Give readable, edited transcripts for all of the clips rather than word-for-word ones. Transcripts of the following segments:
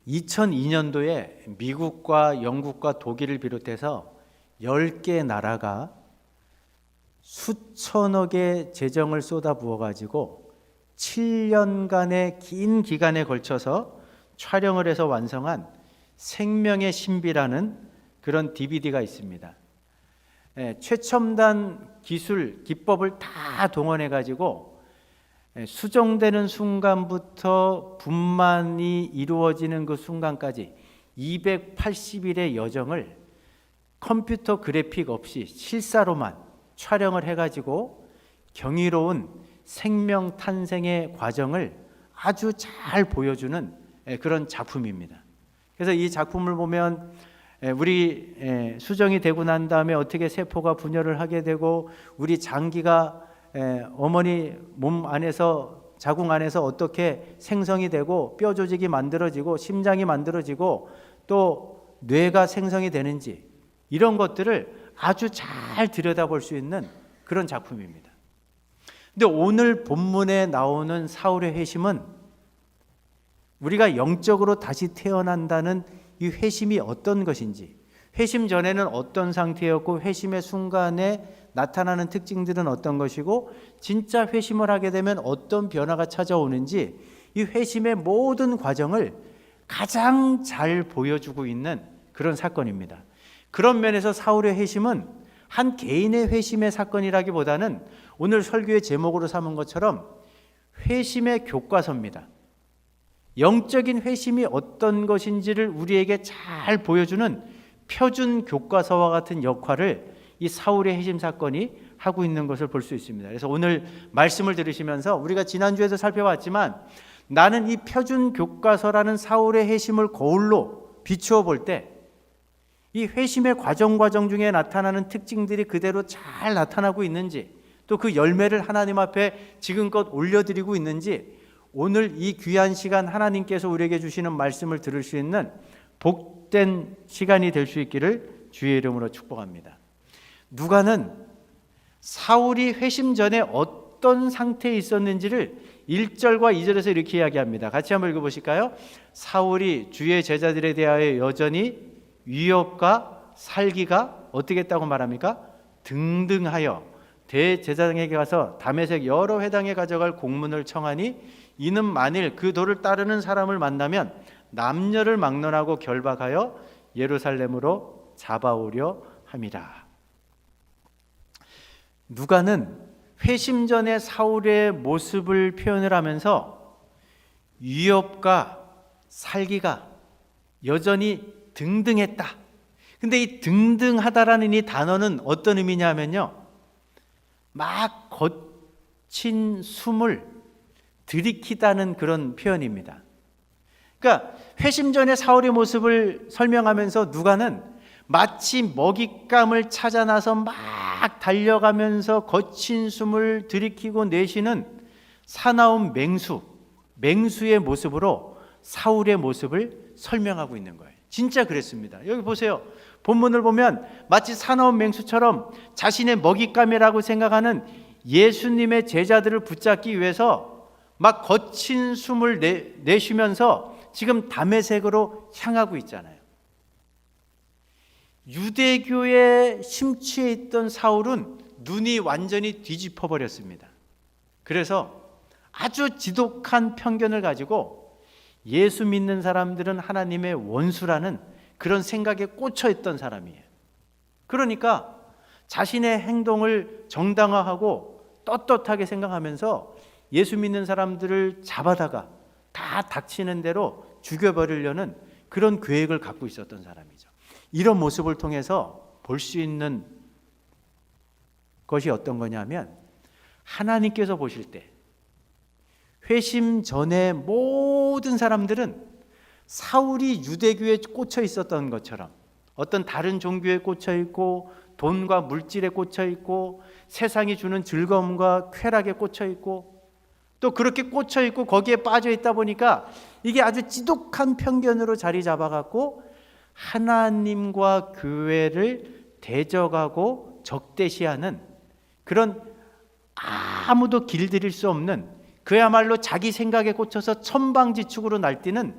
2002년도에 미국과 영국과 독일을 비롯해서 10개 나라가 수천억의 재정을 쏟아부어 가지고 7년간의 긴 기간에 걸쳐서 촬영을 해서 완성한 생명의 신비라는 그런 DVD가 있습니다. 최첨단 기술, 기법을 다 동원해 가지고 수정되는 순간부터 분만이 이루어지는 그 순간까지 280일의 여정을 컴퓨터 그래픽 없이 실사로만 촬영을 해가지고 경이로운 생명 탄생의 과정을 아주 잘 보여주는 그런 작품입니다. 그래서 이 작품을 보면 우리 수정이 되고 난 다음에 어떻게 세포가 분열을 하게 되고 우리 장기가 어머니 몸 안에서 자궁 안에서 어떻게 생성이 되고 뼈 조직이 만들어지고 심장이 만들어지고 또 뇌가 생성이 되는지 이런 것들을 아주 잘 들여다볼 수 있는 그런 작품입니다. 근데 오늘 본문에 나오는 사울의 회심은 우리가 영적으로 다시 태어난다는 이 회심이 어떤 것인지, 회심 전에는 어떤 상태였고 회심의 순간에 나타나는 특징들은 어떤 것이고 진짜 회심을 하게 되면 어떤 변화가 찾아오는지 이 회심의 모든 과정을 가장 잘 보여주고 있는 그런 사건입니다. 그런 면에서 사울의 회심은 한 개인의 회심의 사건이라기보다는 오늘 설교의 제목으로 삼은 것처럼 회심의 교과서입니다. 영적인 회심이 어떤 것인지를 우리에게 잘 보여주는 표준 교과서와 같은 역할을 이 사울의 회심 사건이 하고 있는 것을 볼 수 있습니다. 그래서 오늘 말씀을 들으시면서 우리가 지난주에도 살펴봤지만 나는 이 표준 교과서라는 사울의 회심을 거울로 비추어 볼 때 이 회심의 과정 중에 나타나는 특징들이 그대로 잘 나타나고 있는지 또 그 열매를 하나님 앞에 지금껏 올려드리고 있는지 오늘 이 귀한 시간 하나님께서 우리에게 주시는 말씀을 들을 수 있는 복된 시간이 될 수 있기를 주의 이름으로 축복합니다. 누가는 사울이 회심 전에 어떤 상태에 있었는지를 1절과 2절에서 이렇게 이야기합니다. 같이 한번 읽어보실까요? 사울이 주의 제자들에 대하여 여전히 위협과 살기가 어떻게 했다고 말합니까? 등등하여 대제사장에게 가서 다메섹 여러 회당에 가져갈 공문을 청하니 이는 만일 그 도를 따르는 사람을 만나면 남녀를 막론하고 결박하여 예루살렘으로 잡아오려 함이라. 누가는 회심 전의 사울의 모습을 표현을 하면서 위협과 살기가 여전히 등등했다. 근데 이 등등하다라는 이 단어는 어떤 의미냐면요, 막 거친 숨을 들이키다는 그런 표현입니다. 그러니까 회심 전의 사울의 모습을 설명하면서 누가는 마치 먹잇감을 찾아 나서 막 달려가면서 거친 숨을 들이키고 내쉬는 사나운 맹수의 모습으로 사울의 모습을 설명하고 있는 거예요. 진짜 그랬습니다. 여기 보세요. 본문을 보면 마치 사나운 맹수처럼 자신의 먹잇감이라고 생각하는 예수님의 제자들을 붙잡기 위해서 막 거친 숨을 내쉬면서 지금 다메섹으로 향하고 있잖아요. 유대교에 심취해 있던 사울은 눈이 완전히 뒤집어 버렸습니다. 그래서 아주 지독한 편견을 가지고 예수 믿는 사람들은 하나님의 원수라는 그런 생각에 꽂혀 있던 사람이에요. 그러니까 자신의 행동을 정당화하고 떳떳하게 생각하면서 예수 믿는 사람들을 잡아다가 다 닥치는 대로 죽여버리려는 그런 계획을 갖고 있었던 사람이죠. 이런 모습을 통해서 볼 수 있는 것이 어떤 거냐면 하나님께서 보실 때 회심 전에 모든 사람들은 사울이 유대교에 꽂혀 있었던 것처럼 어떤 다른 종교에 꽂혀 있고 돈과 물질에 꽂혀 있고 세상이 주는 즐거움과 쾌락에 꽂혀 있고 또 그렇게 꽂혀 있고 거기에 빠져 있다 보니까 이게 아주 지독한 편견으로 자리 잡아갖고 하나님과 교회를 대적하고 적대시하는 그런 아무도 길들일 수 없는 그야말로 자기 생각에 꽂혀서 천방지축으로 날뛰는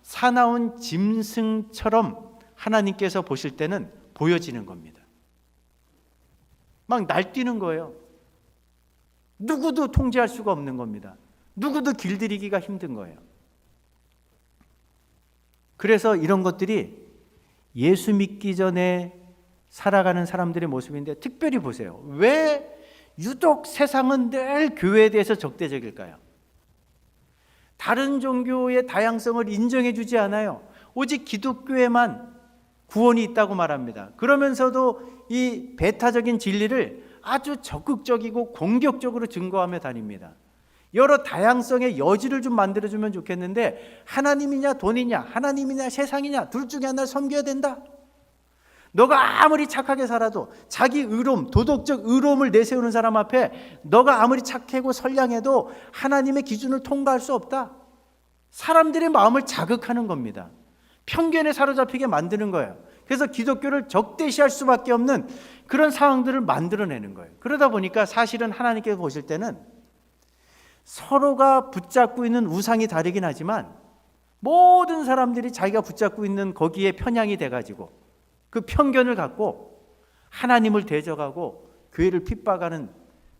사나운 짐승처럼 하나님께서 보실 때는 보여지는 겁니다. 막 날뛰는 거예요. 누구도 통제할 수가 없는 겁니다. 누구도 길들이기가 힘든 거예요. 그래서 이런 것들이 예수 믿기 전에 살아가는 사람들의 모습인데, 특별히 보세요. 왜 유독 세상은 늘 교회에 대해서 적대적일까요? 다른 종교의 다양성을 인정해 주지 않아요. 오직 기독교에만 구원이 있다고 말합니다. 그러면서도 이 배타적인 진리를 아주 적극적이고 공격적으로 증거하며 다닙니다. 여러 다양성의 여지를 좀 만들어주면 좋겠는데, 하나님이냐 돈이냐, 하나님이냐 세상이냐, 둘 중에 하나를 섬겨야 된다. 너가 아무리 착하게 살아도 자기 의로움, 도덕적 의로움을 내세우는 사람 앞에 너가 아무리 착하고 선량해도 하나님의 기준을 통과할 수 없다. 사람들의 마음을 자극하는 겁니다. 편견에 사로잡히게 만드는 거예요. 그래서 기독교를 적대시할 수밖에 없는 그런 상황들을 만들어내는 거예요. 그러다 보니까 사실은 하나님께서 보실 때는 서로가 붙잡고 있는 우상이 다르긴 하지만 모든 사람들이 자기가 붙잡고 있는 거기에 편향이 돼가지고 그 편견을 갖고 하나님을 대적하고 교회를 핍박하는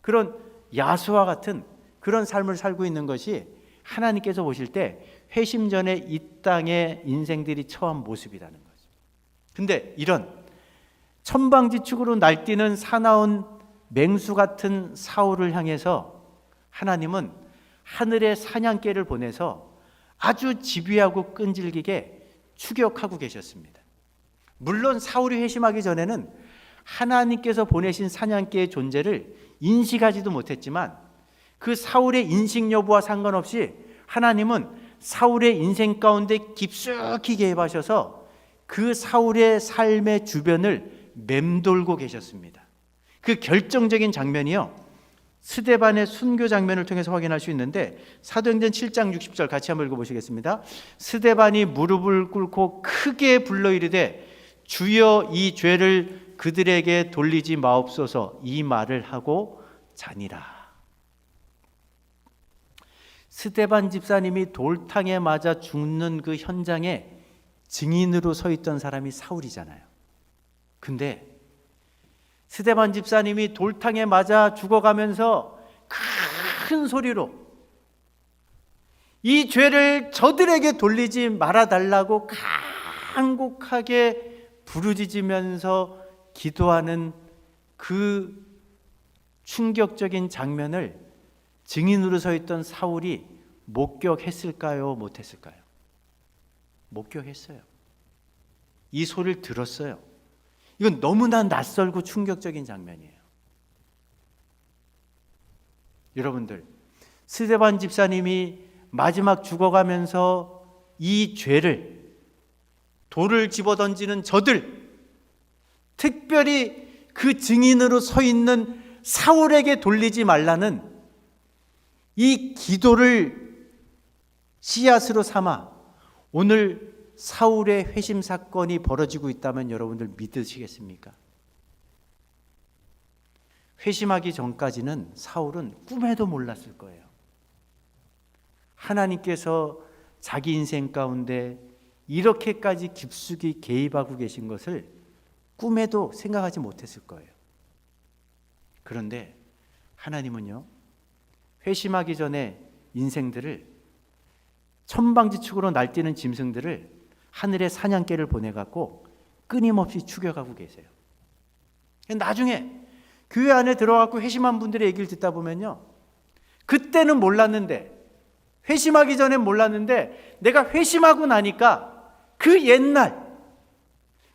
그런 야수와 같은 그런 삶을 살고 있는 것이 하나님께서 보실 때 회심 전에 이 땅의 인생들이 처한 모습이라는 거죠. 근데 이런 천방지축으로 날뛰는 사나운 맹수 같은 사울을 향해서 하나님은 하늘의 사냥개를 보내서 아주 집요하고 끈질기게 추격하고 계셨습니다. 물론 사울이 회심하기 전에는 하나님께서 보내신 사냥개의 존재를 인식하지도 못했지만, 그 사울의 인식 여부와 상관없이 하나님은 사울의 인생 가운데 깊숙이 개입하셔서 그 사울의 삶의 주변을 맴돌고 계셨습니다. 그 결정적인 장면이요, 스데반의 순교 장면을 통해서 확인할 수 있는데, 사도행전 7장 60절 같이 한번 읽어보시겠습니다. 스데반이 무릎을 꿇고 크게 불러 이르되 주여 이 죄를 그들에게 돌리지 마옵소서, 이 말을 하고 자니라. 스데반 집사님이 돌탕에 맞아 죽는 그 현장에 증인으로 서 있던 사람이 사울이잖아요. 근데 스데반 집사님이 돌탕에 맞아 죽어가면서 큰 소리로 이 죄를 저들에게 돌리지 말아달라고 간곡하게 부르짖으면서 기도하는 그 충격적인 장면을 증인으로 서 있던 사울이 목격했을까요? 못했을까요? 목격했어요. 이 소리를 들었어요. 이건 너무나 낯설고 충격적인 장면이에요. 여러분들, 스데반 집사님이 마지막 죽어가면서 이 죄를, 돌을 집어던지는 저들, 특별히 그 증인으로 서 있는 사울에게 돌리지 말라는 이 기도를 씨앗으로 삼아 오늘 사울의 회심 사건이 벌어지고 있다면 여러분들 믿으시겠습니까? 회심하기 전까지는 사울은 꿈에도 몰랐을 거예요. 하나님께서 자기 인생 가운데 이렇게까지 깊숙이 개입하고 계신 것을 꿈에도 생각하지 못했을 거예요. 그런데 하나님은요, 회심하기 전에 인생들을, 천방지축으로 날뛰는 짐승들을 하늘의 사냥개를 보내갖고 끊임없이 추격하고 계세요. 나중에 교회 안에 들어가고 회심한 분들의 얘기를 듣다 보면요, 그때는 몰랐는데, 회심하기 전엔 몰랐는데 내가 회심하고 나니까 그 옛날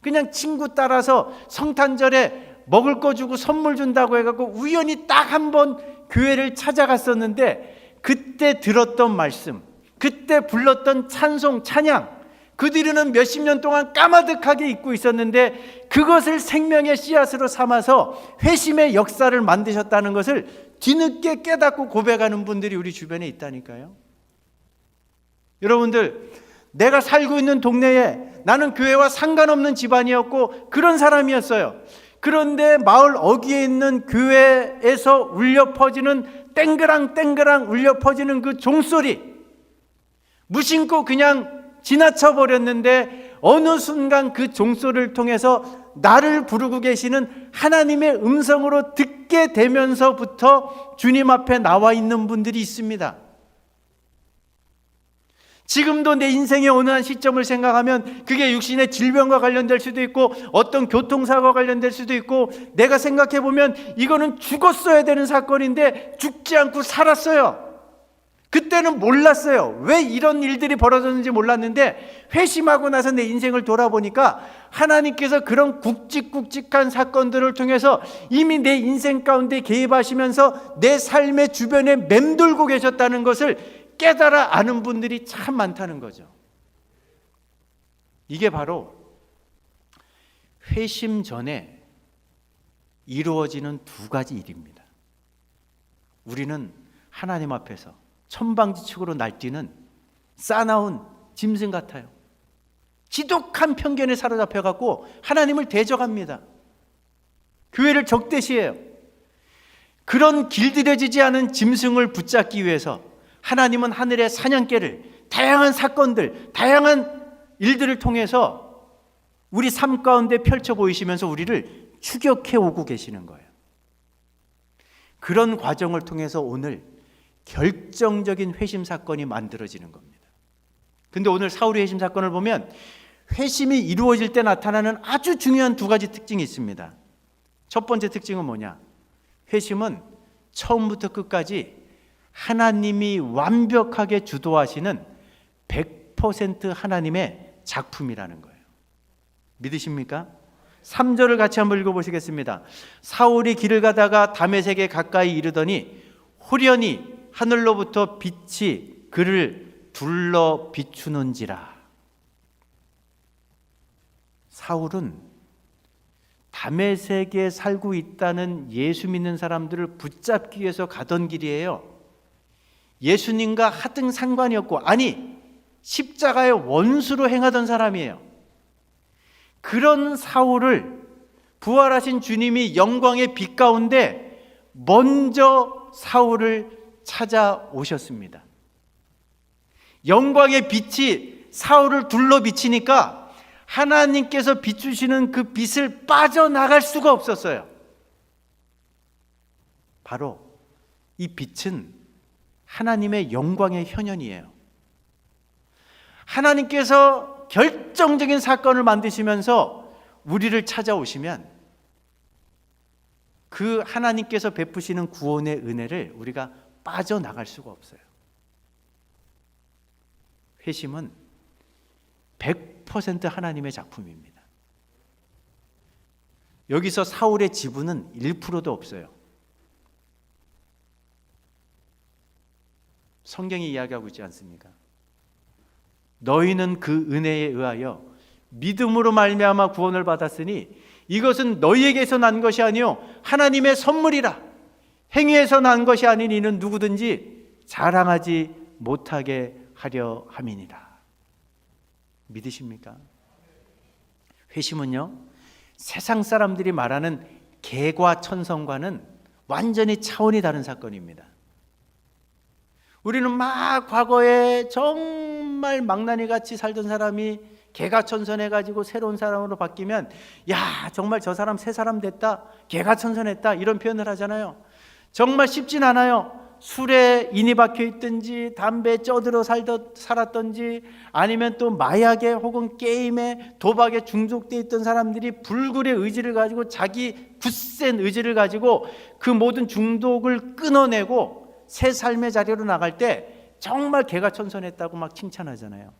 그냥 친구 따라서 성탄절에 먹을 거 주고 선물 준다고 해갖고 우연히 딱 한 번 교회를 찾아갔었는데, 그때 들었던 말씀, 그때 불렀던 찬송, 찬양, 그들은 몇십 년 동안 까마득하게 잊고 있었는데 그것을 생명의 씨앗으로 삼아서 회심의 역사를 만드셨다는 것을 뒤늦게 깨닫고 고백하는 분들이 우리 주변에 있다니까요. 여러분들, 내가 살고 있는 동네에 나는 교회와 상관없는 집안이었고 그런 사람이었어요. 그런데 마을 어귀에 있는 교회에서 울려 퍼지는 땡그랑 울려 퍼지는 그 종소리, 무심코 그냥 지나쳐 버렸는데 어느 순간 그 종소리를 통해서 나를 부르고 계시는 하나님의 음성으로 듣게 되면서부터 주님 앞에 나와 있는 분들이 있습니다. 지금도 내 인생의 어느 한 시점을 생각하면 그게 육신의 질병과 관련될 수도 있고 어떤 교통사고와 관련될 수도 있고, 내가 생각해 보면 이거는 죽었어야 되는 사건인데 죽지 않고 살았어요. 그때는 몰랐어요. 왜 이런 일들이 벌어졌는지 몰랐는데 회심하고 나서 내 인생을 돌아보니까 하나님께서 그런 굵직굵직한 사건들을 통해서 이미 내 인생 가운데 개입하시면서 내 삶의 주변에 맴돌고 계셨다는 것을 깨달아 아는 분들이 참 많다는 거죠. 이게 바로 회심 전에 이루어지는 두 가지 일입니다. 우리는 하나님 앞에서 천방지축으로 날뛰는 싸나운 짐승 같아요. 지독한 편견에 사로잡혀갖고 하나님을 대적합니다. 교회를 적대시해요. 그런 길들여지지 않은 짐승을 붙잡기 위해서 하나님은 하늘의 사냥개를 다양한 사건들, 다양한 일들을 통해서 우리 삶 가운데 펼쳐 보이시면서 우리를 추격해 오고 계시는 거예요. 그런 과정을 통해서 오늘 결정적인 회심 사건이 만들어지는 겁니다. 근데 오늘 사울의 회심 사건을 보면 회심이 이루어질 때 나타나는 아주 중요한 두 가지 특징이 있습니다. 첫 번째 특징은 뭐냐? 회심은 처음부터 끝까지 하나님이 완벽하게 주도하시는 100% 하나님의 작품이라는 거예요. 믿으십니까? 3절을 같이 한번 읽어보시겠습니다. 사울이 길을 가다가 다메섹에 가까이 이르더니 호련히 하늘로부터 빛이 그를 둘러 비추는지라. 사울은 다메섹에 살고 있다는 예수 믿는 사람들을 붙잡기 위해서 가던 길이에요. 예수님과 하등 상관이 없고, 아니 십자가의 원수로 행하던 사람이에요. 그런 사울을 부활하신 주님이 영광의 빛 가운데 먼저 사울을 찾아오셨습니다. 영광의 빛이 사울을 둘러 비치니까 하나님께서 비추시는 그 빛을 빠져나갈 수가 없었어요. 바로 이 빛은 하나님의 영광의 현현이에요. 하나님께서 결정적인 사건을 만드시면서 우리를 찾아오시면 그 하나님께서 베푸시는 구원의 은혜를 우리가 빠져나갈 수가 없어요. 회심은 100% 하나님의 작품입니다. 여기서 사울의 지분은 1%도 없어요. 성경이 이야기하고 있지 않습니까? 너희는 그 은혜에 의하여 믿음으로 말미암아 구원을 받았으니 이것은 너희에게서 난 것이 아니요 하나님의 선물이라. 행위에서 난 것이 아닌 이는 누구든지 자랑하지 못하게 하려 함이니라. 믿으십니까? 회심은요, 세상 사람들이 말하는 개과천선과는 완전히 차원이 다른 사건입니다. 우리는 막 과거에 정말 망나니같이 살던 사람이 개과천선해가지고 새로운 사람으로 바뀌면 야, 정말 저 사람 새 사람 됐다, 개과천선했다, 이런 표현을 하잖아요. 정말 쉽진 않아요. 술에 인이 박혀 있든지 담배에 쪄들어 살았든지 아니면 또 마약에 혹은 게임에 도박에 중독돼 있던 사람들이 불굴의 의지를 가지고, 자기 굳센 의지를 가지고 그 모든 중독을 끊어내고 새 삶의 자리로 나갈 때 정말 개과천선했다고 막 칭찬하잖아요.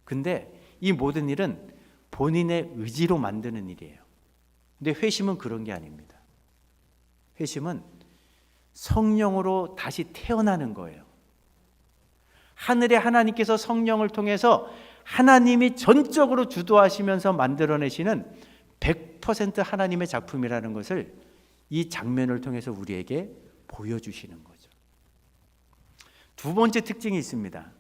근데 이 모든 일은 본인의 의지로 만드는 일이에요. 근데 회심은 그런 게 아닙니다. 회심은 성령으로 다시 태어나는 거예요. 하늘의 하나님께서 성령을 통해서 하나님이 전적으로 주도하시면서 만들어내시는 100% 하나님의 작품이라는 것을 이 장면을 통해서 우리에게 보여주시는 거죠. 두 번째 특징이 있습니다.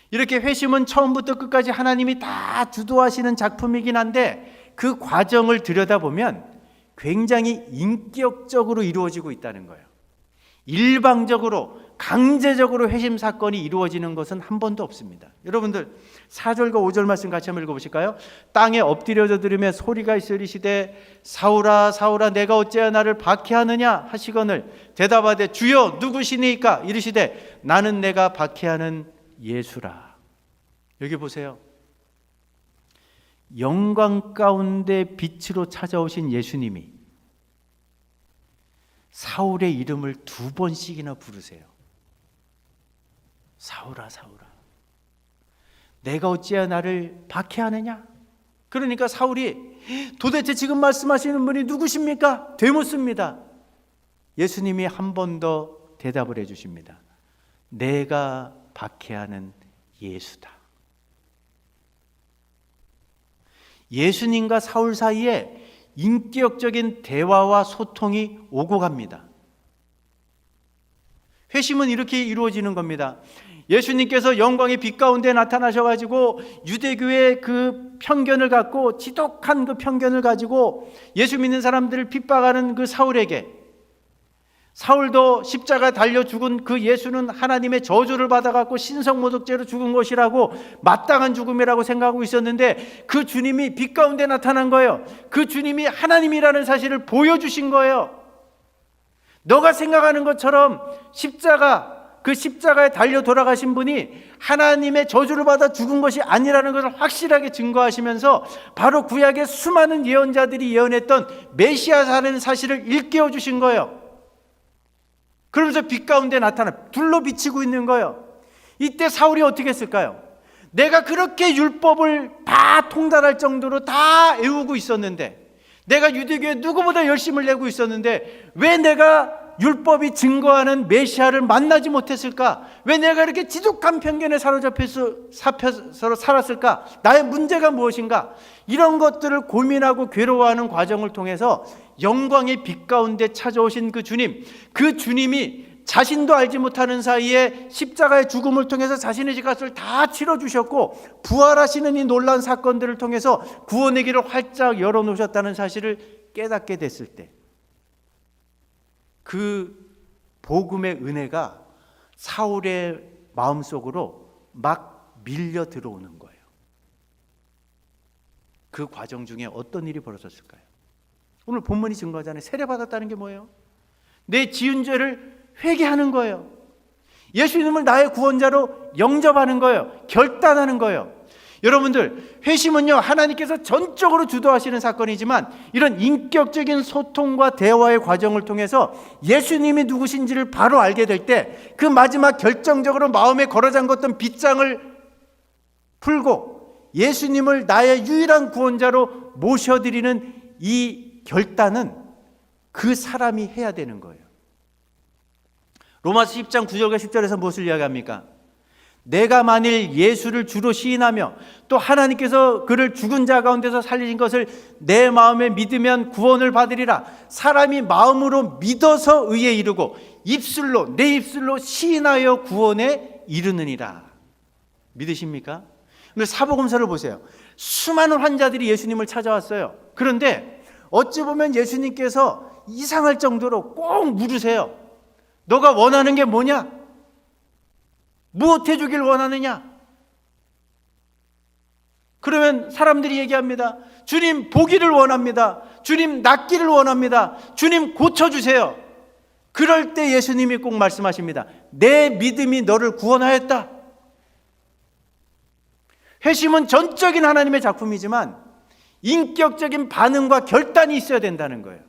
이렇게 회심은 처음부터 끝까지 하나님이 다 주도하시는 작품이긴 한데 그 과정을 들여다보면 굉장히 인격적으로 이루어지고 있다는 거예요. 일방적으로 강제적으로 회심 사건이 이루어지는 것은 한 번도 없습니다. 여러분들 4절과 5절 말씀 같이 한번 읽어보실까요? 땅에 엎드려져 들으며 소리가 있으리시되 사울아 사울아 내가 어찌하여 나를 박해하느냐 하시거늘 대답하되 주여 누구시니까 이르시되 나는 내가 박해하는 예수라. 여기 보세요. 영광 가운데 빛으로 찾아오신 예수님이 사울의 이름을 2번씩이나 부르세요. 사울아 사울아 내가 어찌하여 나를 박해하느냐? 그러니까 사울이 도대체 지금 말씀하시는 분이 누구십니까? 되묻습니다. 예수님이 한 번 더 대답을 해 주십니다. 내가 박해하는 예수다. 예수님과 사울 사이에 인격적인 대화와 소통이 오고 갑니다. 회심은 이렇게 이루어지는 겁니다. 예수님께서 영광의 빛 가운데 나타나셔가지고 유대교의 그 편견을 갖고 지독한 그 편견을 가지고 예수 믿는 사람들을 핍박하는 그 사울에게, 사울도 십자가 달려 죽은 그 예수는 하나님의 저주를 받아갖고 신성모독죄로 죽은 것이라고 마땅한 죽음이라고 생각하고 있었는데 그 주님이 빛 가운데 나타난 거예요. 그 주님이 하나님이라는 사실을 보여주신 거예요. 너가 생각하는 것처럼 그 십자가에 달려 돌아가신 분이 하나님의 저주를 받아 죽은 것이 아니라는 것을 확실하게 증거하시면서 바로 구약의 수많은 예언자들이 예언했던 메시아라는 사실을 일깨워 주신 거예요. 그러면서 빛 가운데 나타나 불로 비치고 있는 거예요. 이때 사울이 어떻게 했을까요? 내가 그렇게 율법을 다 통달할 정도로 다 애우고 있었는데, 내가 유대교에 누구보다 열심을 내고 있었는데 왜 내가 율법이 증거하는 메시아를 만나지 못했을까? 왜 내가 이렇게 지독한 편견에 사로잡혀서 살았을까? 나의 문제가 무엇인가? 이런 것들을 고민하고 괴로워하는 과정을 통해서 영광의 빛 가운데 찾아오신 그 주님이 자신도 알지 못하는 사이에 십자가의 죽음을 통해서 자신의 죄값을 다 치러주셨고 부활하시는 이 놀라운 사건들을 통해서 구원의 길을 활짝 열어놓으셨다는 사실을 깨닫게 됐을 때, 그 복음의 은혜가 사울의 마음속으로 막 밀려 들어오는 거예요. 그 과정 중에 어떤 일이 벌어졌을까요? 오늘 본문이 증거하잖아요. 세례받았다는 게 뭐예요? 내 지은 죄를 회개하는 거예요. 예수님을 나의 구원자로 영접하는 거예요. 결단하는 거예요. 여러분들, 회심은요 하나님께서 전적으로 주도하시는 사건이지만 이런 인격적인 소통과 대화의 과정을 통해서 예수님이 누구신지를 바로 알게 될 때 그 마지막 결정적으로 마음에 걸어 잠궜던 빗장을 풀고 예수님을 나의 유일한 구원자로 모셔드리는 이 결단은 그 사람이 해야 되는 거예요. 로마서 10장 9절과 10절에서 무엇을 이야기합니까? 내가 만일 예수를 주로 시인하며 또 하나님께서 그를 죽은 자 가운데서 살리신 것을 내 마음에 믿으면 구원을 받으리라. 사람이 마음으로 믿어서 의에 이르고 내 입술로 시인하여 구원에 이르느니라. 믿으십니까? 근데 사복음서를 보세요. 수많은 환자들이 예수님을 찾아왔어요. 그런데 어찌 보면 예수님께서 이상할 정도로 꼭 물으세요. 너가 원하는 게 뭐냐? 무엇 해주길 원하느냐? 그러면 사람들이 얘기합니다. 주님 보기를 원합니다. 주님 낫기를 원합니다. 주님 고쳐주세요. 그럴 때 예수님이 꼭 말씀하십니다. 내 믿음이 너를 구원하였다. 회심은 전적인 하나님의 작품이지만 인격적인 반응과 결단이 있어야 된다는 거예요.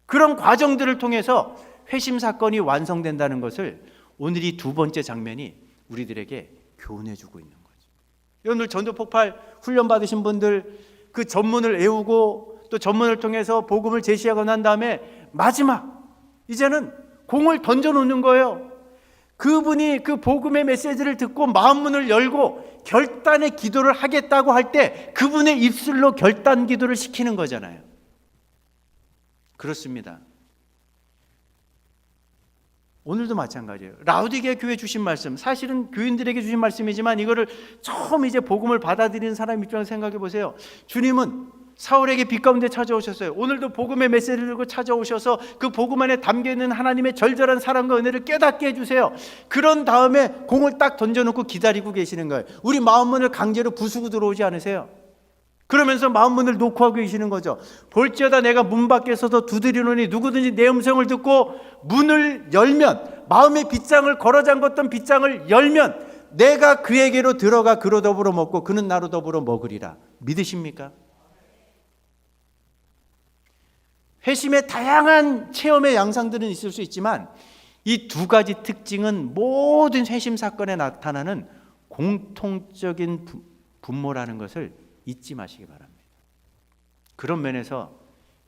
그런 과정들을 통해서 회심 사건이 완성된다는 것을 오늘 이 두 번째 장면이 우리들에게 교훈해주고 있는 거죠. 오늘 전도폭발 훈련 받으신 분들 그 전문을 외우고 또 전문을 통해서 복음을 제시하고 난 다음에 마지막 이제는 공을 던져놓는 거예요. 그분이 그 복음의 메시지를 듣고 마음문을 열고 결단의 기도를 하겠다고 할 때 그분의 입술로 결단 기도를 시키는 거잖아요. 그렇습니다. 오늘도 마찬가지예요. 라우디게아 교회 주신 말씀, 사실은 교인들에게 주신 말씀이지만 이거를 처음 이제 복음을 받아들이는 사람 입장에서 생각해 보세요. 주님은 사울에게 빛 가운데 찾아오셨어요. 오늘도 복음의 메시지를 들고 찾아오셔서 그 복음 안에 담겨있는 하나님의 절절한 사랑과 은혜를 깨닫게 해주세요. 그런 다음에 공을 딱 던져놓고 기다리고 계시는 거예요. 우리 마음문을 강제로 부수고 들어오지 않으세요? 그러면서 마음문을 놓고 하고 계시는 거죠. 볼지어다 내가 문 밖에서도 두드리노니 누구든지 내 음성을 듣고 문을 열면, 마음의 빗장을 걸어 잠궜던 빗장을 열면 내가 그에게로 들어가 그로 더불어 먹고 그는 나로 더불어 먹으리라. 믿으십니까? 회심의 다양한 체험의 양상들은 있을 수 있지만 이 두 가지 특징은 모든 회심 사건에 나타나는 공통적인 분모라는 것을 잊지 마시기 바랍니다. 그런 면에서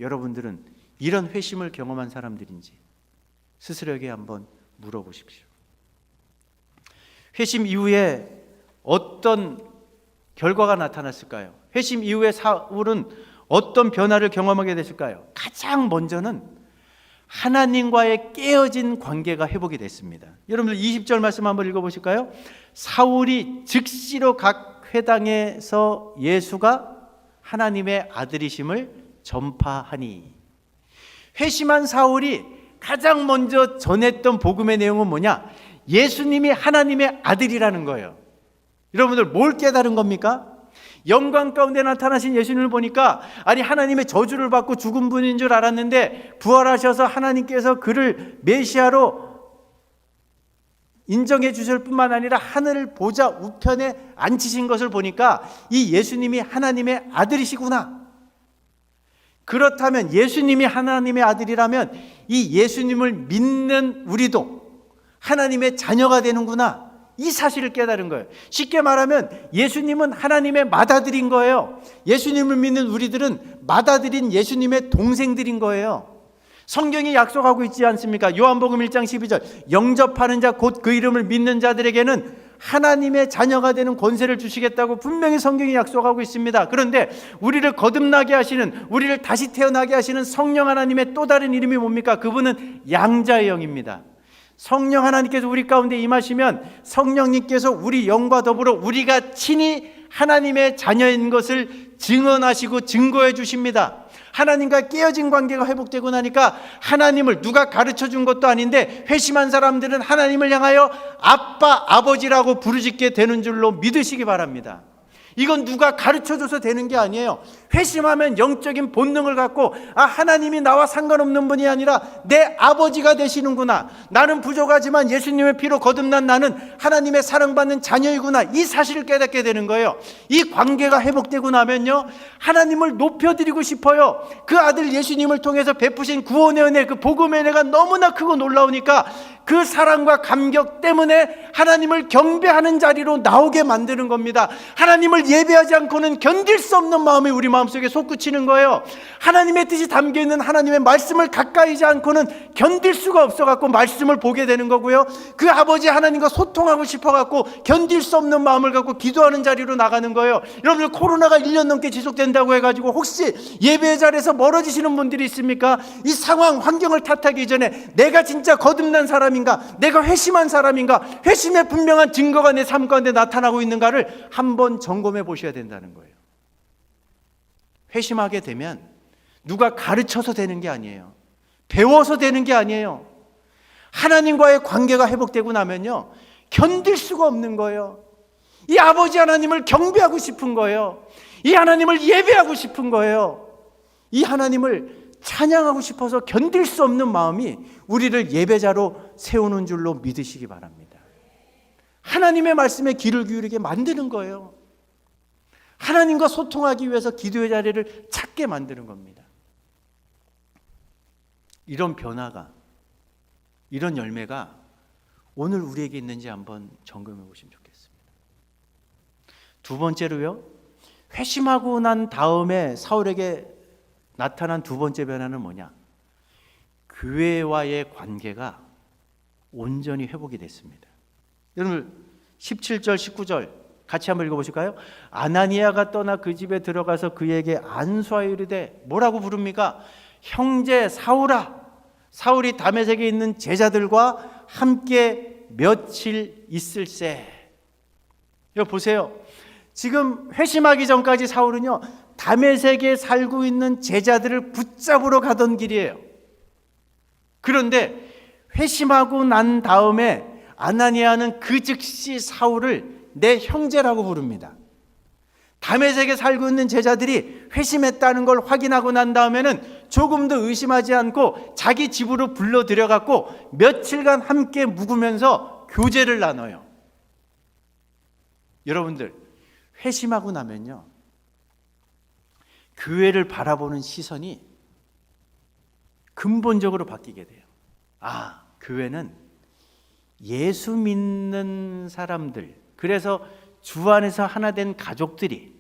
여러분들은 이런 회심을 경험한 사람들인지 스스로에게 한번 물어보십시오. 회심 이후에 어떤 결과가 나타났을까요? 회심 이후에 사울은 어떤 변화를 경험하게 됐을까요? 가장 먼저는 하나님과의 깨어진 관계가 회복이 됐습니다. 여러분들 20절 말씀 한번 읽어보실까요? 사울이 즉시로 각 회당에서 예수가 하나님의 아들이심을 전파하니. 회심한 사울이 가장 먼저 전했던 복음의 내용은 뭐냐? 예수님이 하나님의 아들이라는 거예요. 여러분들 뭘 깨달은 겁니까? 영광 가운데 나타나신 예수님을 보니까 아니 하나님의 저주를 받고 죽은 분인 줄 알았는데 부활하셔서 하나님께서 그를 메시아로 인정해 주실 뿐만 아니라 하늘 보좌 우편에 앉히신 것을 보니까 이 예수님이 하나님의 아들이시구나. 그렇다면 예수님이 하나님의 아들이라면 이 예수님을 믿는 우리도 하나님의 자녀가 되는구나. 이 사실을 깨달은 거예요. 쉽게 말하면 예수님은 하나님의 맏아들인 거예요. 예수님을 믿는 우리들은 맏아들인 예수님의 동생들인 거예요. 성경이 약속하고 있지 않습니까? 요한복음 1장 12절 영접하는 자 곧 그 이름을 믿는 자들에게는 하나님의 자녀가 되는 권세를 주시겠다고 분명히 성경이 약속하고 있습니다. 그런데 우리를 거듭나게 하시는, 우리를 다시 태어나게 하시는 성령 하나님의 또 다른 이름이 뭡니까? 그분은 양자의 영입니다. 성령 하나님께서 우리 가운데 임하시면 성령님께서 우리 영과 더불어 우리가 친히 하나님의 자녀인 것을 증언하시고 증거해 주십니다. 하나님과 깨어진 관계가 회복되고 나니까 하나님을 누가 가르쳐 준 것도 아닌데 회심한 사람들은 하나님을 향하여 아빠, 아버지라고 부르짖게 되는 줄로 믿으시기 바랍니다. 이건 누가 가르쳐줘서 되는 게 아니에요. 회심하면 영적인 본능을 갖고 하나님이 나와 상관없는 분이 아니라 내 아버지가 되시는구나. 나는 부족하지만 예수님의 피로 거듭난 나는 하나님의 사랑받는 자녀이구나. 이 사실을 깨닫게 되는 거예요. 이 관계가 회복되고 나면요, 하나님을 높여드리고 싶어요. 그 아들 예수님을 통해서 베푸신 구원의 은혜, 그 복음의 은혜가 너무나 크고 놀라우니까 그 사랑과 감격 때문에 하나님을 경배하는 자리로 나오게 만드는 겁니다. 하나님을 예배하지 않고는 견딜 수 없는 마음이 우리 마음속에 솟구치는 거예요. 하나님의 뜻이 담겨있는 하나님의 말씀을 가까이지 않고는 견딜 수가 없어갖고 말씀을 보게 되는 거고요. 그 아버지 하나님과 소통하고 싶어갖고 견딜 수 없는 마음을 갖고 기도하는 자리로 나가는 거예요. 여러분들 코로나가 1년 넘게 지속된다고 해가지고 혹시 예배의 자리에서 멀어지시는 분들이 있습니까? 이 상황, 환경을 탓하기 전에 내가 진짜 거듭난 사람인가? 내가 회심한 사람인가? 회심의 분명한 증거가 내 삶 가운데 나타나고 있는가를 한번 점검해 보셔야 된다는 거예요. 회심하게 되면 누가 가르쳐서 되는 게 아니에요. 배워서 되는 게 아니에요. 하나님과의 관계가 회복되고 나면요, 견딜 수가 없는 거예요. 이 아버지 하나님을 경배하고 싶은 거예요. 이 하나님을 예배하고 싶은 거예요. 이 하나님을 찬양하고 싶어서 견딜 수 없는 마음이 우리를 예배자로 세우는 줄로 믿으시기 바랍니다. 하나님의 말씀에 귀를 기울이게 만드는 거예요. 하나님과 소통하기 위해서 기도의 자리를 찾게 만드는 겁니다. 이런 변화가, 이런 열매가 오늘 우리에게 있는지 한번 점검해 보시면 좋겠습니다. 두 번째로요, 회심하고 난 다음에 사울에게 나타난 두 번째 변화는 뭐냐? 교회와의 관계가 온전히 회복이 됐습니다. 여러분 17절 19절 같이 한번 읽어보실까요? 아나니아가 떠나 그 집에 들어가서 그에게 안수하여 이르되, 뭐라고 부릅니까? 형제 사울아. 사울이 다메섹에 있는 제자들과 함께 며칠 있을세. 여기 보세요. 지금 회심하기 전까지 사울은요, 다메섹에 살고 있는 제자들을 붙잡으러 가던 길이에요. 그런데 회심하고 난 다음에 아나니아는 그 즉시 사울을 내 형제라고 부릅니다. 다메섹에 살고 있는 제자들이 회심했다는 걸 확인하고 난 다음에는 조금도 의심하지 않고 자기 집으로 불러 들여갖고 며칠간 함께 묵으면서 교제를 나눠요. 여러분들, 회심하고 나면요, 교회를 바라보는 시선이 근본적으로 바뀌게 돼요. 아, 교회는 예수 믿는 사람들, 그래서 주 안에서 하나 된 가족들이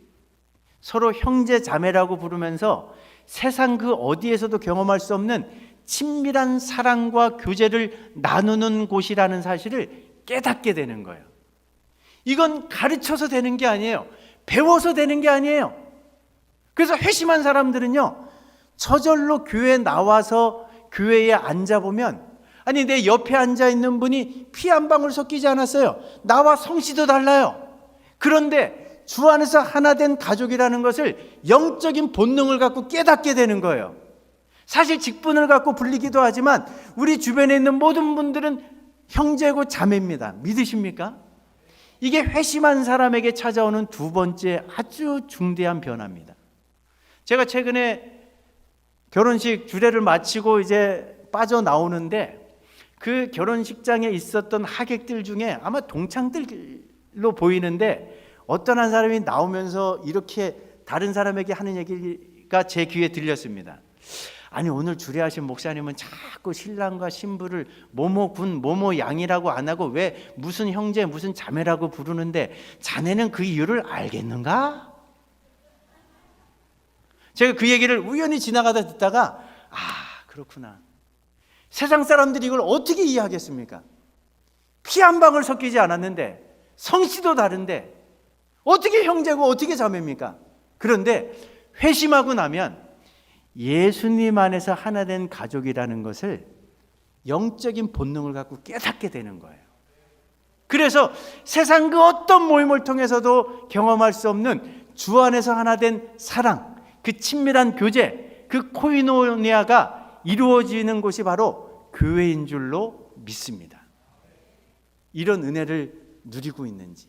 서로 형제 자매라고 부르면서 세상 그 어디에서도 경험할 수 없는 친밀한 사랑과 교제를 나누는 곳이라는 사실을 깨닫게 되는 거예요. 이건 가르쳐서 되는 게 아니에요. 배워서 되는 게 아니에요. 그래서 회심한 사람들은요, 저절로 교회에 나와서 교회에 앉아보면, 아니 내 옆에 앉아있는 분이 피 한 방울 섞이지 않았어요. 나와 성씨도 달라요. 그런데 주 안에서 하나 된 가족이라는 것을 영적인 본능을 갖고 깨닫게 되는 거예요. 사실 직분을 갖고 불리기도 하지만 우리 주변에 있는 모든 분들은 형제고 자매입니다. 믿으십니까? 이게 회심한 사람에게 찾아오는 두 번째 아주 중대한 변화입니다. 제가 최근에 결혼식 주례를 마치고 이제 빠져나오는데 그 결혼식장에 있었던 하객들 중에 아마 동창들로 보이는데 어떤 한 사람이 나오면서 이렇게 다른 사람에게 하는 얘기가 제 귀에 들렸습니다. 아니 오늘 주례하신 목사님은 자꾸 신랑과 신부를 모모군 모모양이라고 안 하고 왜 무슨 형제 무슨 자매라고 부르는데 자네는 그 이유를 알겠는가? 제가 그 얘기를 우연히 지나가다 듣다가 아 그렇구나. 세상 사람들이 이걸 어떻게 이해하겠습니까? 피 한 방울 섞이지 않았는데 성씨도 다른데 어떻게 형제고 어떻게 자매입니까? 그런데 회심하고 나면 예수님 안에서 하나 된 가족이라는 것을 영적인 본능을 갖고 깨닫게 되는 거예요. 그래서 세상 그 어떤 모임을 통해서도 경험할 수 없는 주 안에서 하나 된 사랑, 그 친밀한 교제, 그 코이노니아가 이루어지는 곳이 바로 교회인 줄로 믿습니다. 이런 은혜를 누리고 있는지,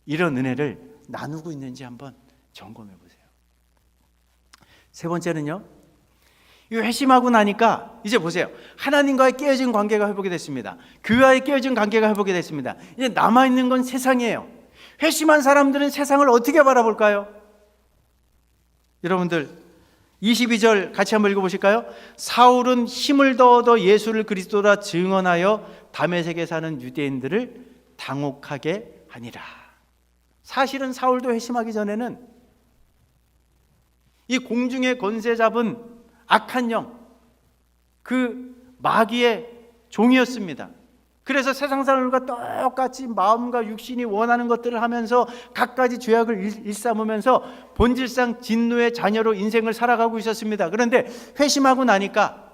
이런 은혜를 나누고 있는지 한번 점검해 보세요. 세 번째는요, 이 회심하고 나니까 이제 보세요. 하나님과의 깨어진 관계가 회복이 됐습니다. 교회와의 깨어진 관계가 회복이 됐습니다. 이제 남아있는 건 세상이에요. 회심한 사람들은 세상을 어떻게 바라볼까요? 여러분들 22절 같이 한번 읽어보실까요? 사울은 힘을 더 얻어 예수를 그리스도라 증언하여 다메섹에 사는 유대인들을 당혹하게 하니라. 사실은 사울도 회심하기 전에는 이 공중의 권세 잡은 악한 영, 그 마귀의 종이었습니다. 그래서 세상 사람들과 똑같이 마음과 육신이 원하는 것들을 하면서 갖가지 죄악을 일삼으면서 본질상 진노의 자녀로 인생을 살아가고 있었습니다. 그런데 회심하고 나니까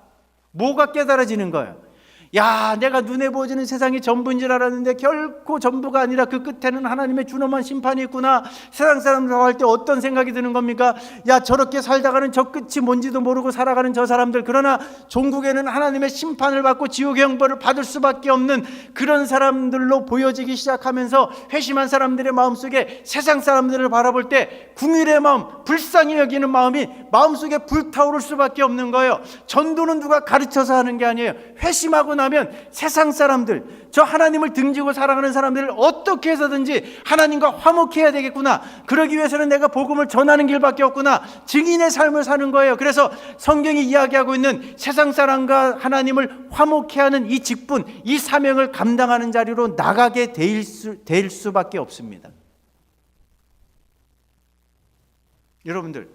뭐가 깨달아지는 거예요? 야, 내가 눈에 보여지는 세상이 전부인 줄 알았는데 결코 전부가 아니라 그 끝에는 하나님의 준엄한 심판이 있구나. 세상 사람들하고 할 때 어떤 생각이 드는 겁니까? 야, 저렇게 살다가는 저 끝이 뭔지도 모르고 살아가는 저 사람들, 그러나 종국에는 하나님의 심판을 받고 지옥의 형벌을 받을 수밖에 없는 그런 사람들로 보여지기 시작하면서 회심한 사람들의 마음속에 세상 사람들을 바라볼 때 궁일의 마음, 불쌍히 여기는 마음이 마음속에 불타오를 수밖에 없는 거예요. 전도는 누가 가르쳐서 하는 게 아니에요. 회심하고 나면 세상 사람들, 저 하나님을 등지고 살아가는 사람들을 어떻게 해서든지 하나님과 화목해야 되겠구나. 그러기 위해서는 내가 복음을 전하는 길밖에 없구나. 증인의 삶을 사는 거예요. 그래서 성경이 이야기하고 있는 세상 사람과 하나님을 화목해 하는 이 직분, 이 사명을 감당하는 자리로 나가게 될 수밖에 없습니다. 여러분들,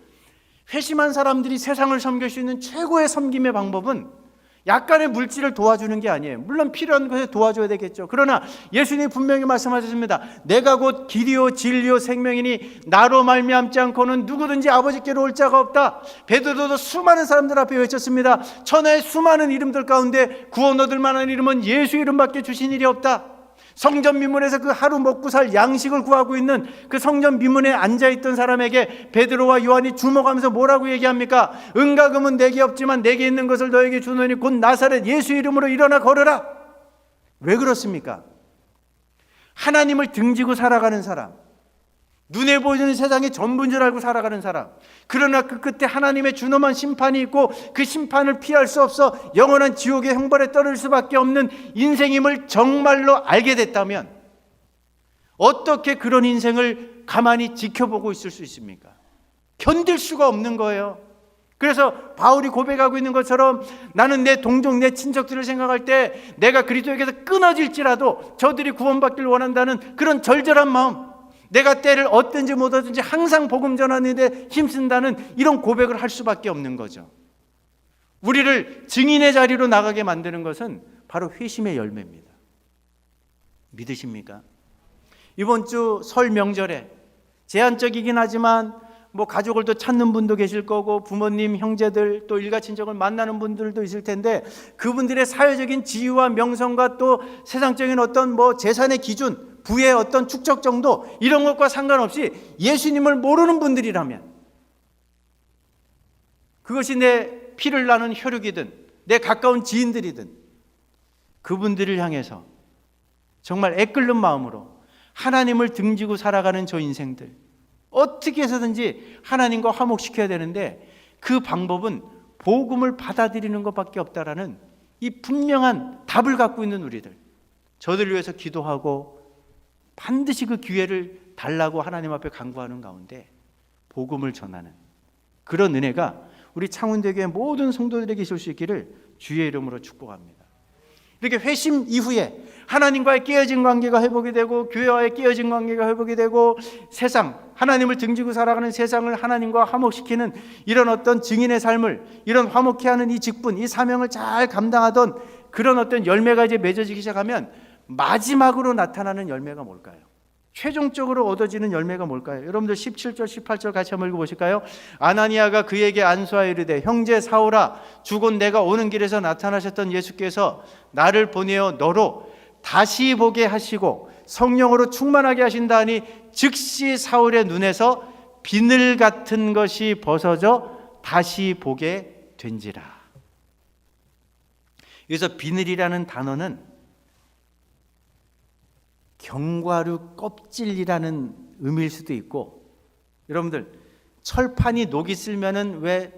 회심한 사람들이 세상을 섬길 수 있는 최고의 섬김의 방법은 약간의 물질을 도와주는 게 아니에요. 물론 필요한 것에 도와줘야 되겠죠. 그러나 예수님이 분명히 말씀하셨습니다. 내가 곧 길이요 진리요 생명이니 나로 말미암지 않고는 누구든지 아버지께로 올 자가 없다. 베드로도 수많은 사람들 앞에 외쳤습니다. 천하의 수많은 이름들 가운데 구원 얻을 만한 이름은 예수 이름밖에 주신 일이 없다. 성전 미문에서 그 하루 먹고 살 양식을 구하고 있는 그 성전 미문에 앉아있던 사람에게 베드로와 요한이 주목하면서 뭐라고 얘기합니까? 은과 금은 내게 없지만 내게 있는 것을 너에게 주노니 곧 나사렛 예수 이름으로 일어나 걸으라. 왜 그렇습니까? 하나님을 등지고 살아가는 사람, 눈에 보이는 세상의 전부인 줄 알고 살아가는 사람, 그러나 그 끝에 하나님의 준엄한 심판이 있고 그 심판을 피할 수 없어 영원한 지옥의 형벌에 떨어질 수밖에 없는 인생임을 정말로 알게 됐다면 어떻게 그런 인생을 가만히 지켜보고 있을 수 있습니까? 견딜 수가 없는 거예요. 그래서 바울이 고백하고 있는 것처럼 나는 내 동족, 내 친척들을 생각할 때 내가 그리스도에게서 끊어질지라도 저들이 구원받기를 원한다는 그런 절절한 마음, 내가 때를 얻든지 못 얻든지 항상 복음 전하는 데 힘쓴다는 이런 고백을 할 수밖에 없는 거죠. 우리를 증인의 자리로 나가게 만드는 것은 바로 회심의 열매입니다. 믿으십니까? 이번 주 설 명절에 제한적이긴 하지만 가족을 또 찾는 분도 계실 거고 부모님, 형제들 또 일가 친척을 만나는 분들도 있을 텐데 그분들의 사회적인 지위와 명성과 또 세상적인 어떤 재산의 기준, 부의 어떤 축적 정도 이런 것과 상관없이 예수님을 모르는 분들이라면 그것이 내 피를 나눈 혈육이든 내 가까운 지인들이든 그분들을 향해서 정말 애끓는 마음으로 하나님을 등지고 살아가는 저 인생들 어떻게 해서든지 하나님과 화목시켜야 되는데 그 방법은 복음을 받아들이는 것밖에 없다라는 이 분명한 답을 갖고 있는 우리들, 저들을 위해서 기도하고 반드시 그 기회를 달라고 하나님 앞에 간구하는 가운데 복음을 전하는 그런 은혜가 우리 창원대교의 모든 성도들에게 있을 수 있기를 주의 이름으로 축복합니다. 이렇게 회심 이후에 하나님과의 깨어진 관계가 회복이 되고 교회와의 깨어진 관계가 회복이 되고 세상, 하나님을 등지고 살아가는 세상을 하나님과 화목시키는 이런 어떤 증인의 삶을, 이런 화목케 하는 이 직분, 이 사명을 잘 감당하던 그런 어떤 열매가 이제 맺어지기 시작하면 마지막으로 나타나는 열매가 뭘까요? 최종적으로 얻어지는 열매가 뭘까요? 여러분들 17절 18절 같이 한번 읽어보실까요? 아나니아가 그에게 안수하여 이르되 형제 사울아 주곧 내가 오는 길에서 나타나셨던 예수께서 나를 보내어 너로 다시 보게 하시고 성령으로 충만하게 하신다 하니 즉시 사울의 눈에서 비늘 같은 것이 벗어져 다시 보게 된지라. 여기서 비늘이라는 단어는 견과류 껍질이라는 의미일 수도 있고, 여러분들 철판이 녹이 쓸면은 왜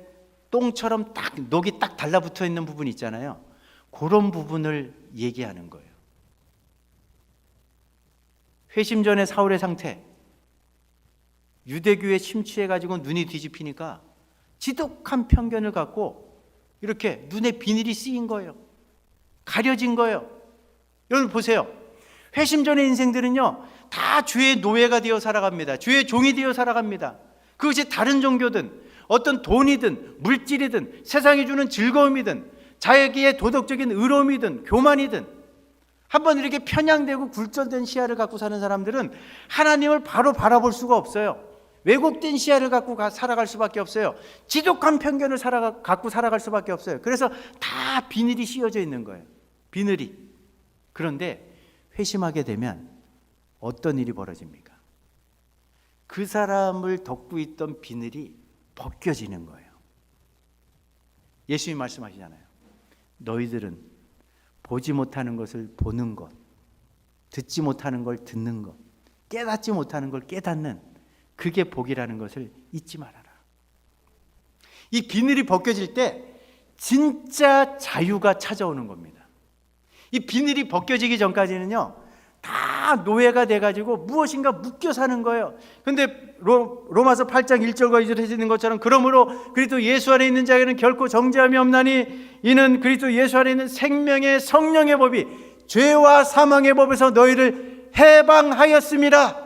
똥처럼 딱 녹이 딱 달라붙어 있는 부분 있잖아요. 그런 부분을 얘기하는 거예요. 회심 전의 사울의 상태, 유대교에 심취해가지고 눈이 뒤집히니까 지독한 편견을 갖고 이렇게 눈에 비늘이 쓰인 거예요. 가려진 거예요. 여러분 보세요. 회심 전의 인생들은요 다 주의 노예가 되어 살아갑니다. 주의 종이 되어 살아갑니다. 그것이 다른 종교든 어떤 돈이든 물질이든 세상이 주는 즐거움이든 자기의 도덕적인 의로움이든 교만이든 한번 이렇게 편향되고 굴절된 시야를 갖고 사는 사람들은 하나님을 바로 바라볼 수가 없어요. 왜곡된 시야를 갖고 살아갈 수밖에 없어요. 지독한 편견을 갖고 살아갈 수밖에 없어요. 그래서 다 비늘이 씌워져 있는 거예요. 비늘이. 그런데 회심하게 되면 어떤 일이 벌어집니까? 그 사람을 덮고 있던 비늘이 벗겨지는 거예요. 예수님이 말씀하시잖아요. 너희들은 보지 못하는 것을 보는 것, 듣지 못하는 걸 듣는 것, 깨닫지 못하는 걸 깨닫는 그게 복이라는 것을 잊지 말아라. 이 비늘이 벗겨질 때 진짜 자유가 찾아오는 겁니다. 이 비늘이 벗겨지기 전까지는요 다 노예가 돼가지고 무엇인가 묶여 사는 거예요. 그런데 로마서 8장 1절과 2절에 해주는 것처럼 그러므로 그리스도 예수 안에 있는 자에게는 결코 정죄함이 없나니 이는 그리스도 예수 안에 있는 생명의 성령의 법이 죄와 사망의 법에서 너희를 해방하였습니다.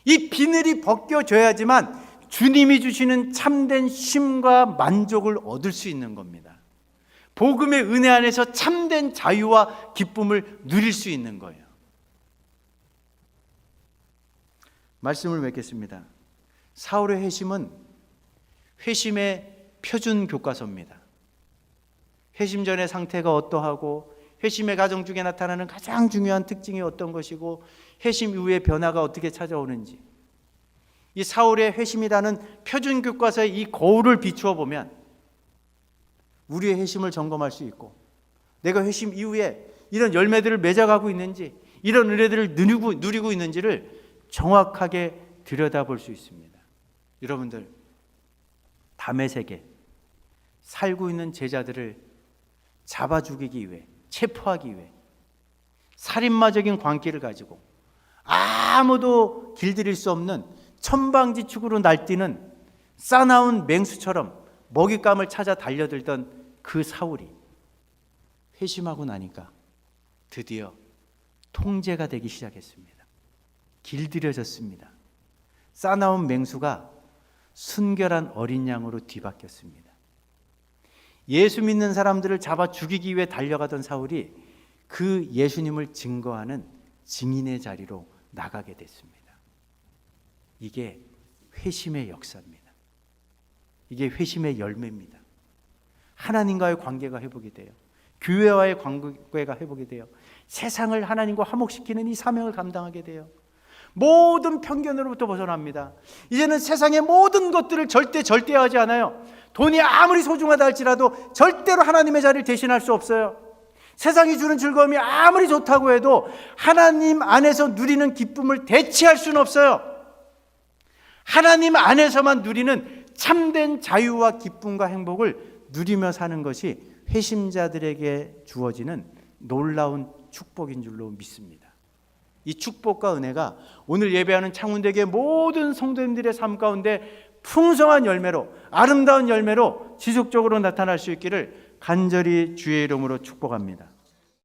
이 비늘이 벗겨져야지만 주님이 주시는 참된 쉼과 만족을 얻을 수 있는 겁니다. 복음의 은혜 안에서 참된 자유와 기쁨을 누릴 수 있는 거예요. 말씀을 맺겠습니다. 사울의 회심은 회심의 표준 교과서입니다. 회심 전의 상태가 어떠하고 회심의 과정 중에 나타나는 가장 중요한 특징이 어떤 것이고 회심 이후의 변화가 어떻게 찾아오는지, 이 사울의 회심이라는 표준교과서의 이 거울을 비추어 보면 우리의 회심을 점검할 수 있고, 내가 회심 이후에 이런 열매들을 맺어가고 있는지, 이런 은혜들을 누리고 있는지를 정확하게 들여다볼 수 있습니다. 여러분들, 다메섹에 살고 있는 제자들을 잡아 죽이기 위해, 체포하기 위해 살인마적인 광기를 가지고 아무도 길들일 수 없는 천방지축으로 날뛰는 싸나운 맹수처럼 먹잇감을 찾아 달려들던 그 사울이 회심하고 나니까 드디어 통제가 되기 시작했습니다. 길들여졌습니다. 싸나운 맹수가 순결한 어린 양으로 뒤바뀌었습니다. 예수 믿는 사람들을 잡아 죽이기 위해 달려가던 사울이 그 예수님을 증거하는 증인의 자리로 나가게 됐습니다. 이게 회심의 역사입니다. 이게 회심의 열매입니다. 하나님과의 관계가 회복이 돼요. 교회와의 관계가 회복이 돼요. 세상을 하나님과 화목시키는 이 사명을 감당하게 돼요. 모든 편견으로부터 벗어납니다. 이제는 세상의 모든 것들을 절대하지 않아요. 돈이 아무리 소중하다 할지라도 절대로 하나님의 자리를 대신할 수 없어요. 세상이 주는 즐거움이 아무리 좋다고 해도 하나님 안에서 누리는 기쁨을 대체할 수는 없어요. 하나님 안에서만 누리는 참된 자유와 기쁨과 행복을 누리며 사는 것이 회심자들에게 주어지는 놀라운 축복인 줄로 믿습니다. 이 축복과 은혜가 오늘 예배하는 창운대교의 모든 성도님들의 삶 가운데 풍성한 열매로, 아름다운 열매로 지속적으로 나타날 수 있기를 간절히 주의 이름으로 축복합니다.